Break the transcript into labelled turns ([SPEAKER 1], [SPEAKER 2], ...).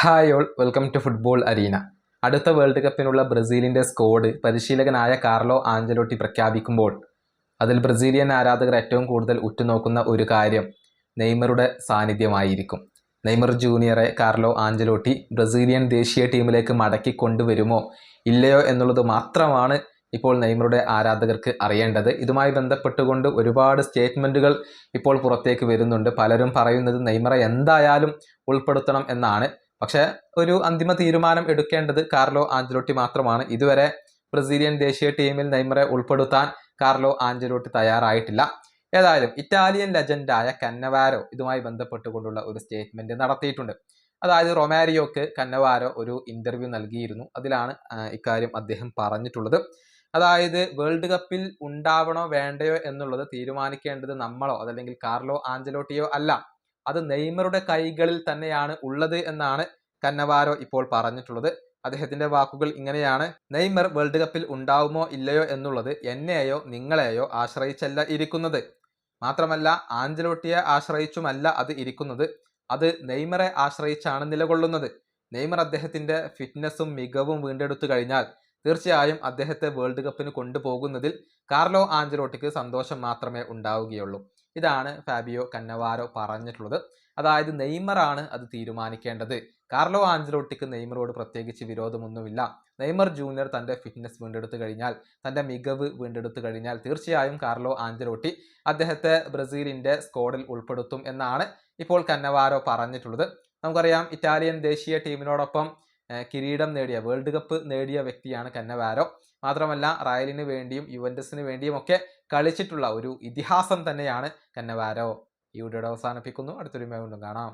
[SPEAKER 1] Hi all, welcome to football arena. അടുത്ത world കപ്പിനുള്ള ബ്രസീലിൻ്റെ സ്ക്വാഡ് പരിശീലകനായ കാർലോ ആഞ്ചലോട്ടി പ്രഖ്യാപിക്കുമ്പോൾ അതിൽ ബ്രസീലിയൻ ആരാധകർ ഏറ്റവും കൂടുതൽ ഉറ്റുനോക്കുന്ന ഒരു കാര്യം നെയ്മറുടെ സാന്നിധ്യമായിരിക്കും. നെയ്മർ ജൂനിയറെ കാർലോ ആഞ്ചലോട്ടി ബ്രസീലിയൻ ദേശീയ ടീമിലേക്ക് മടക്കി കൊണ്ടുവരുമോ ഇല്ലയോ എന്നുള്ളത് മാത്രമാണ് ഇപ്പോൾ നെയ്മറുടെ ആരാധകർക്ക് അറിയേണ്ടത്. ഇതുമായി ബന്ധപ്പെട്ടുകൊണ്ട് ഒരുപാട് സ്റ്റേറ്റ്മെൻറ്റുകൾ ഇപ്പോൾ പുറത്തേക്ക് വരുന്നുണ്ട്. പലരും പറയുന്നത് നെയ്മറെ എന്തായാലും ഉൾപ്പെടുത്തണം എന്നാണ്. പക്ഷേ ഒരു അന്തിമ തീരുമാനം എടുക്കേണ്ടത് കാർലോ ആഞ്ചലോട്ടി മാത്രമാണ്. ഇതുവരെ ബ്രസീലിയൻ ദേശീയ ടീമിൽ നെയ്മറെ ഉൾപ്പെടുത്താൻ കാർലോ ആഞ്ചലോട്ടി തയ്യാറായിട്ടില്ല. ഏതായാലും ഇറ്റാലിയൻ ലെജൻഡായ കന്നവാരോ ഇതുമായി ബന്ധപ്പെട്ടുകൊണ്ടുള്ള ഒരു സ്റ്റേറ്റ്മെന്റ് നടത്തിയിട്ടുണ്ട്. അതായത് റൊമാരിയോക്ക് കന്നവാരോ ഒരു ഇന്റർവ്യൂ നൽകിയിരുന്നു. അതിലാണ് ഇക്കാര്യം അദ്ദേഹം പറഞ്ഞിട്ടുള്ളത്. അതായത് വേൾഡ് കപ്പിൽ ഉണ്ടാവണോ വേണ്ടയോ എന്നുള്ളത് തീരുമാനിക്കേണ്ടത് നമ്മളോ അതല്ലെങ്കിൽ കാർലോ ആഞ്ചലോട്ടിയോ അല്ല, അത് നെയ്മറുടെ കൈകളിൽ തന്നെയാണ് ഉള്ളത് എന്നാണ് കന്നവാരോ ഇപ്പോൾ പറഞ്ഞിട്ടുള്ളത്. അദ്ദേഹത്തിന്റെ വാക്കുകൾ ഇങ്ങനെയാണ്: നെയ്മർ വേൾഡ് കപ്പിൽ ഉണ്ടാവുമോ ഇല്ലയോ എന്നുള്ളത് എന്നെയോ നിങ്ങളെയോ ആശ്രയിച്ചല്ല ഇരിക്കുന്നത്. മാത്രമല്ല ആഞ്ചലോട്ടിയെ ആശ്രയിച്ചുമല്ല അത് ഇരിക്കുന്നത്. അത് നെയ്മറെ ആശ്രയിച്ചാണ് നിലകൊള്ളുന്നത്. നെയ്മർ അദ്ദേഹത്തിന്റെ ഫിറ്റ്നസ്സും മികവും വീണ്ടെടുത്തു കഴിഞ്ഞാൽ തീർച്ചയായും അദ്ദേഹത്തെ വേൾഡ് കപ്പിന് കൊണ്ടുപോകുന്നതിൽ കാർലോ ആഞ്ചലോട്ടിക്ക് സന്തോഷം മാത്രമേ ഉണ്ടാവുകയുള്ളൂ. ഇതാണ് ഫാബിയോ കന്നവാരോ പറഞ്ഞിട്ടുള്ളത്. അതായത് നെയ്മറാണ് അത് തീരുമാനിക്കേണ്ടത്. കാർലോ ആഞ്ചലോട്ടിക്ക് നെയ്മറോട് പ്രത്യേകിച്ച് വിരോധമൊന്നുമില്ല. നെയ്മർ ജൂനിയർ തൻ്റെ ഫിറ്റ്നസ് വീണ്ടെടുത്തു കഴിഞ്ഞാൽ, തൻ്റെ മികവ് വീണ്ടെടുത്തു കഴിഞ്ഞാൽ തീർച്ചയായും കാർലോ ആഞ്ചലോട്ടി അദ്ദേഹത്തെ ബ്രസീലിൻ്റെ സ്ക്വാഡിൽ ഉൾപ്പെടുത്തും എന്നാണ് ഇപ്പോൾ കന്നവാരോ പറഞ്ഞിട്ടുള്ളത്. നമുക്കറിയാം ഇറ്റാലിയൻ ദേശീയ ടീമിനോടൊപ്പം കിരീടം നേടിയ, വേൾഡ് കപ്പ് നേടിയ വ്യക്തിയാണ് കന്നവാരോ. മാത്രമല്ല റയലിന് വേണ്ടിയും യുവന്റസിന് വേണ്ടിയും ഒക്കെ കളിച്ചിട്ടുള്ള ഒരു ഇതിഹാസം തന്നെയാണ് കന്നവാരോ. ഈ വീഡിയോയുടെ അവസാനിപ്പിക്കുന്നു. അടുത്തൊരു വീണ്ടും കാണാം.